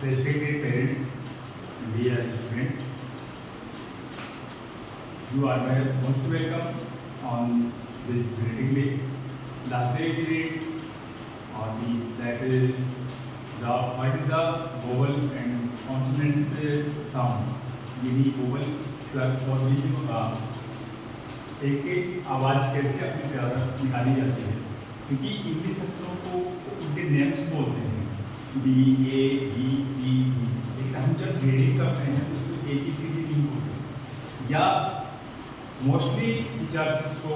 Respected parents, dear students, you are very most welcome on this reading day. Last day we read means that what is the vowel and consonants sound. यानी vowel और बीच का एक एक आवाज़ कैसे अपने द्वारा निकाली जाती है, क्योंकि इंग्लिश अक्षरों को उनके नेम्स बोलते हैं B A B C D, लेकिन हम जब रीडिंग करते हैं तो उसको ए बी सी डी नहीं बोलते, या मोस्टली टीचर्स उसको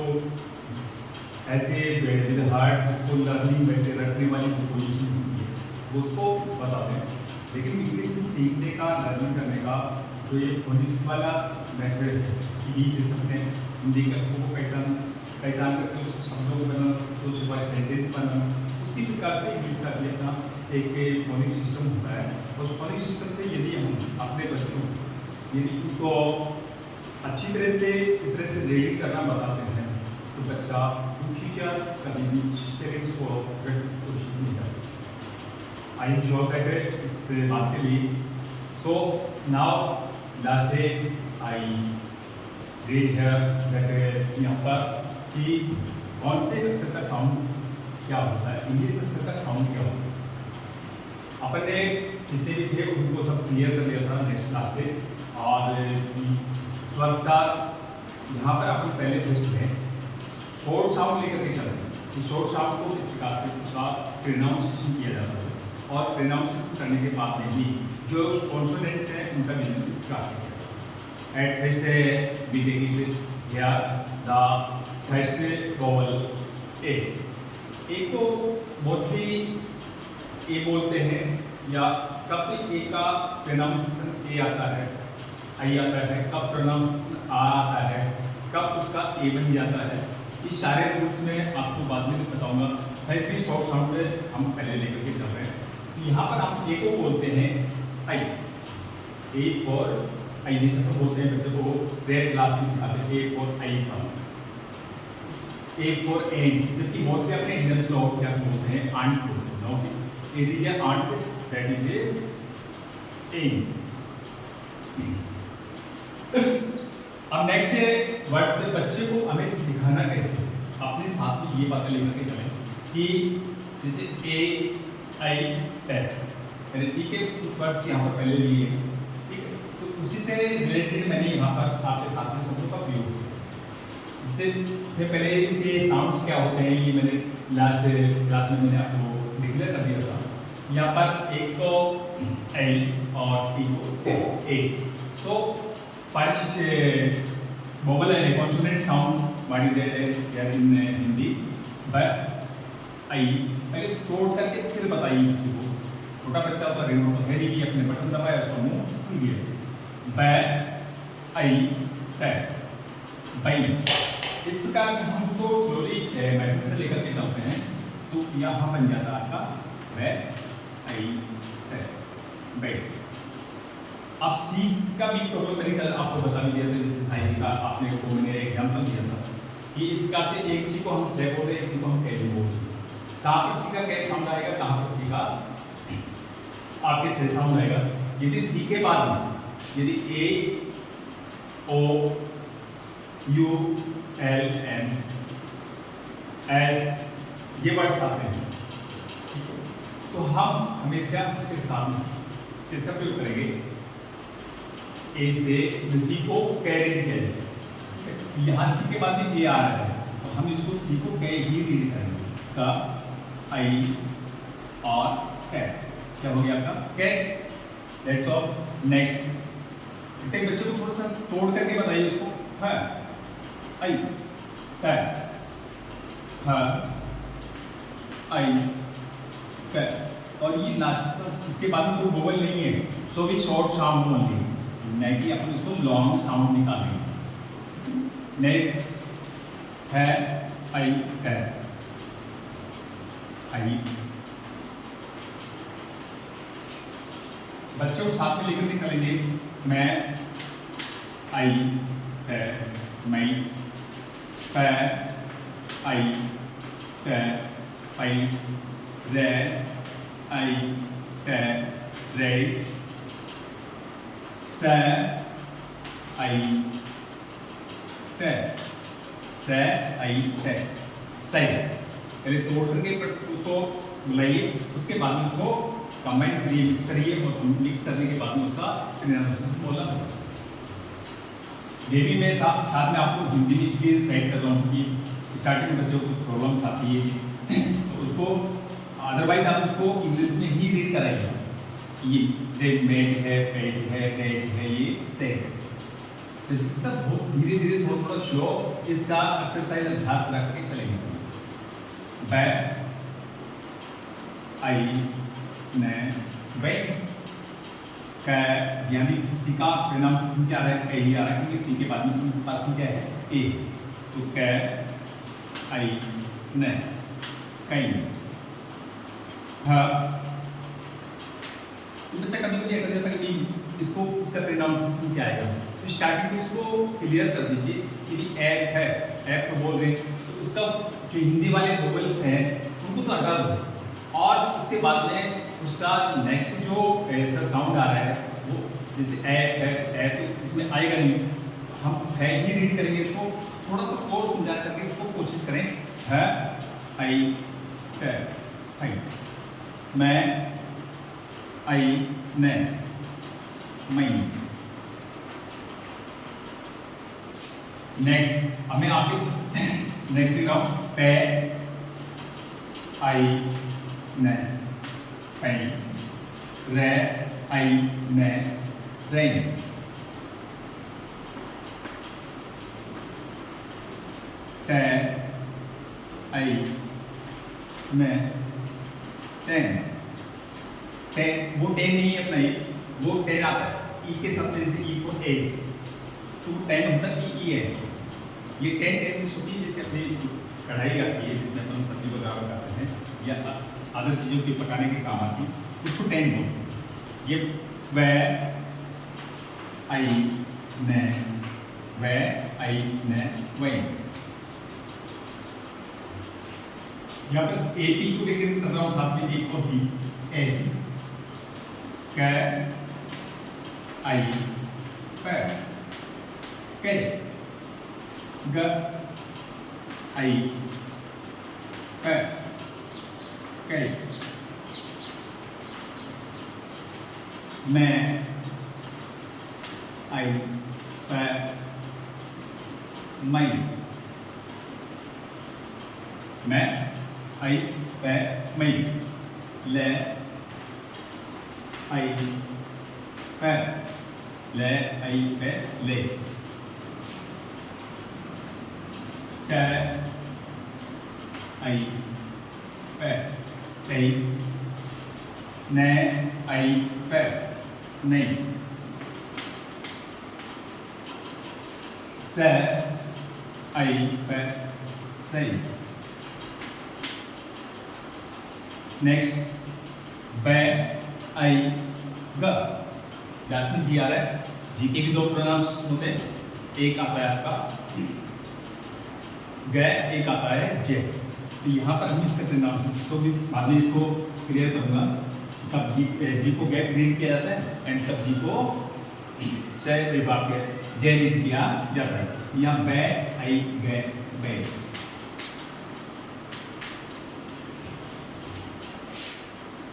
ऐसे विद हार्ट उसको लर्निंग वैसे रखने वाली जो पोजिशन होती है वो उसको बताते हैं। लेकिन इंग्लिश से सीखने का लर्निंग करने का जो ये फोनिक्स वाला मेथड है कि कह सकते हैं हिंदी के अक्षरों को पहचान करके उस शब्दों को बनाना, उसके बाद सेंटेंस बनाना, उसी प्रकार से इंग्लिश का भी अपना एक फोनिक सिस्टम होता है। उस फोनिक सिस्टम से यदि हम अपने बच्चों यदि उनको अच्छी तरह से इस तरह से रीडिंग करना बताते हैं तो बच्चा इन फ्यूचर कभी भी पेरेंट्स को कोशिश नहीं करता। आई एम श्योर दैट इस बात के लिए so now last day I read here that यहाँ पर कि कौन से अक्षर का साउंड क्या होता है, इंग्लिश अक्षर का साउंड क्या होता है। अपन ने जितने भी थे उनको सब क्लियर कर लिया था नेक्स्ट क्लास पे, और स्वर का यहाँ पर अपन पहले टेस्ट में शॉर्ट साउंड लेकर के चल रहे हैं कि शॉर्ट साउंड को किस प्रकार से उसका प्रोनाउंसिएशन किया जाता है, और प्रोनाउंसिएशन करने के बाद में ही जो कॉन्सोनेंट्स हैं उनका मीनिंग किस प्रकार से किया जाता है। At first we take it here the first vowel a को मोस्टली ए बोलते हैं, या कब ए का प्रोनाउंसिएशन ए आता है, आई आता है, कब प्रोनाउंसिएशन आ आता है, कब उसका ए बन जाता है, ये सारे रूल्स में आपको बाद में बताऊंगा। फिर शॉर्ट साउंड हम पहले लेकर के चल रहे हैं। यहाँ पर हम ए को बोलते हैं आई, ए और आई जैसे तो बोलते हैं बच्चे को रेयर क्लास में सिखाते हैं ए फॉर आई का, ए फॉर एंड, जबकि मोस्टली अपने इंडियन लोग क्या बोलते हैं आंट बोलते हैं। It is a aunt, that is a and. अब नेक्स्ट वर्ड से बच्चे को हमें सिखाना कैसे, अपने साथ में ये बातें लेकर के चलें कि जैसे ए आई टेट, ठीक है, कुछ वर्ड्स यहाँ पर पहले लिए हैं, ठीक है, तो उसी से रिलेटेड मैंने यहाँ पर आपके साथ में शब्दों का प्रयोग किया। इससे फिर पहले इनके साउंड्स क्या होते हैं ये मैंने लास्ट क्लास में मैंने आपको डिक्लेयर कर दिया था। यहाँ पर एक को एल और टी को ए, सो फर्स्ट वोवल है consonant sound what is that यार इन हिंदी बाय आई। पहले तोड़ करके फिर बताइए किसी को, छोटा बच्चा तो रिमोट है नहीं कि अपने बटन दबाया उसका मुंह खुल गया। बाय आई टैप बाई, इस प्रकार से हम उसको स्लोली मेथड से लेकर के चलते हैं तो यहाँ बन जाता है आपका बै आई बैट। अब सीज का भी प्रॉब्लम मैंने कल आपको बता भी दिया था, जैसे साइन का आपने को मैंने एग्जांपल दिया था कि इस प्रकार से एक सी को हम से बोलते हैं, इसी को हम कैली बोलते हैं। कहाँ पर सी का क्या साउंड आएगा, कहाँ पर सी का आपके से साउंड आएगा। यदि सी के बाद में यदि ए ओ यू एल एम एस ये वर्ड्स आते हैं तो हम हमेशा उसके साथ में किसका प्रयोग करेंगे, ए से सी को कैरी किया जाए। यहाँ सी के बाद में ए आ रहा है तो हम इसको सी को कै ही रीड करेंगे, का आई और कैट, क्या हो गया आपका कैट। That's all. नेक्स्ट एक बच्चे को थोड़ा सा तोड़ करके बताइए उसको, हाँ आई कैट, हाँ आई कैट, और ये लास्ट इसके बाद में कोई वोवल नहीं है, सो भी शॉर्ट साउंड ओनली, नहीं कि अपन इसको लॉन्ग साउंड निकालेंगे। नेक्स्ट है आई कैट, आई। बच्चों को साथ में लेकर के चलेंगे, मैं आई है, मैं पै आई टे आई रे आई टे रेड, से आई ते, से आई ते, सही। पहले तोड़ करके उसको मिलाइए, उसके बाद में उसको कंबाइन करिए, मिक्स करिए, और मिक्स करने के बाद में उसका प्रोनाउंसिएशन बोलना होगा। ये भी मैं साथ में आपको हिंदी में इसलिए गाइड कर रहा हूँ कि स्टार्टिंग में बच्चों को प्रॉब्लम्स आती है, तो उसको अदरवाइज आप उसको इंग्लिश में ही रीड कराइए। ये मेड है, पेड है, डेड है, ये से है। तो इसके साथ बहुत धीरे धीरे थोड़ा शो इसका एक्सरसाइज अभ्यास रख के चलेंगे। बैड, आई, ने, बैड का यानी सी का प्रोनाउंसिएशन क्या आ रहा है, कहीं आ रहा है, क्योंकि सी के बाद में पास में क्या है, ए। तो कै, आई, ने, कहीं, ह। तो बच्चा कभी कभी कर जाता है कि इसको इसका प्रोनाउंसिएशन क्या आएगा, तो स्टार्टिंग में इसको क्लियर कर दीजिए कि ऐप है, ऐप को बोल रहे हैं, तो उसका जो हिंदी वाले वोवेल्स हैं उनको तो हटा दो, और उसके बाद में उसका नेक्स्ट जो ऐसा साउंड आ रहा है वो जैसे ए तो इसमें आएगा नहीं, हम है ही रीड करेंगे। इसको थोड़ा सा और समझा करके उसको कोशिश करें। है, आई, है, आई, मैं, आई, ने, मई। नेक्स्ट अब मैं आपके नेक्स्ट लिख रहा हूँ, पे, आई, ने, पई, रे, आई, ने, रेन, टे, आई, ने, टेन। टेन वो टेन नहीं है अपना, ये वो टेन आता है ई के साथ, जैसे ई को ए, तो टेन होता है ई है। ये टेन टेन की छोटी जैसे अपनी कढ़ाई आती है जिसमें हम सब्जी वगैरह बनाते हैं या अदर चीज़ों के पकाने के काम आती है, उसको टेन बोलते। ये वे, आई, ने, वे, आई, ने, वही। यहाँ पर ए पी को लेकर चल रहा हूँ साथ में, एक और पी, ए, कै, आई, पे, के, ग, आई, पे, के, मैं, आई, पे, मई, मैं, आई, पे, मई, ले, आई, पे, ले, आई, पे, ले, टे, आई, पे, टई, ने, आई, पे, नहीं, से, आई, पे, सही। नेक्स्ट, बे, आई, ग। जात में जी आ रहा है, जी के भी दो प्रोनाउंसिएशन होते हैं, एक आता है आपका ग, एक आता है जे। तो यहाँ पर हम इसका प्रोनाउंसिएशन को भी बाद में इसको क्लियर करूँगा, कब जी को गे रीड किया जाता है एंड कब जी को से विभाग के जे रीड किया जाता है। यहाँ बे, आई, गे, बे,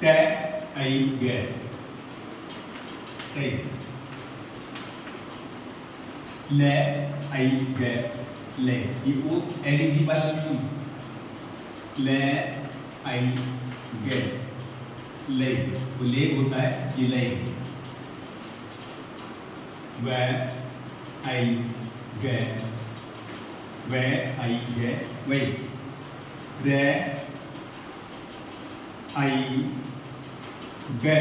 टे, आई, गे, टे, ले, आई, गे, ले। ये वो एलजी वाला नहीं, ले, आई, गे, ले, वो ले होता है, ये ले, वे, आई, गे, वे, आई, गे, वे, रे, आई, गे।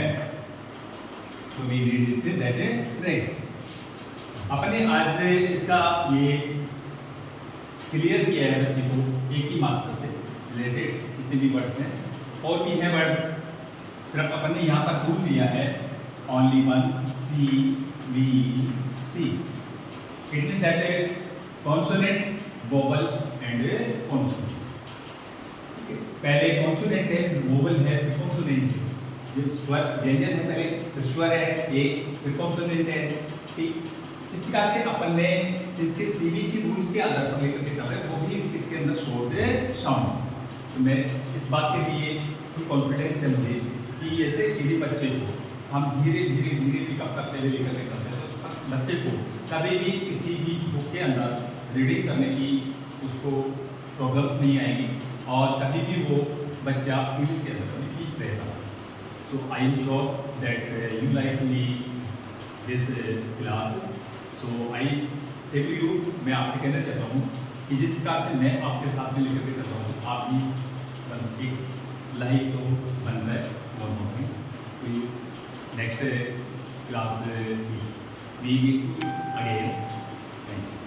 तो we read it that is ray. अपने आज से इसका ये क्लियर किया है बच्चे को एक ही मात्र से रिलेटेड जितने भी वर्ड्स हैं, और भी हैं वर्ड्स, सिर्फ अपन ने यहाँ तक भूल दिया है only one, C, V, C. It mean that a consonant, vowel and consonant. पहले कॉन्सोनेंट है, फिर वोवल है, फिर कॉन्सोनेंट है। ये स्वर व्यंजन है पहले, फिर स्वर है ए, फिर कॉन्सोनेंट है, ठीक। इस प्रकार से अपन ने इसके सीबीसी रूल्स के आधार पर लेकर के चल रहे हैं, वो भी इसके अंदर शॉर्ट साउंड। तो मैं इस बात के लिए कॉन्फिडेंस है मुझे कि ऐसे यदि बच्चे को हम धीरे धीरे धीरे पिकअप करते हुए लेकर के चलते हैं तो बच्चे को कभी भी किसी भी बुक के अंदर रीडिंग करने की उसको प्रॉब्लम्स नहीं आएगी और कभी भी वो बच्चा इंग्लिश के अंदर भी ठीक रहेगा। So I am sure that you like me this class. So I say to you, मैं आपसे कहना चाहता हूँ कि जिस प्रकार से मैं आपके साथ में लेकर के चल रहा हूँ आप भी एक लाइक तो बन रहा है और next class we meet again. Thanks.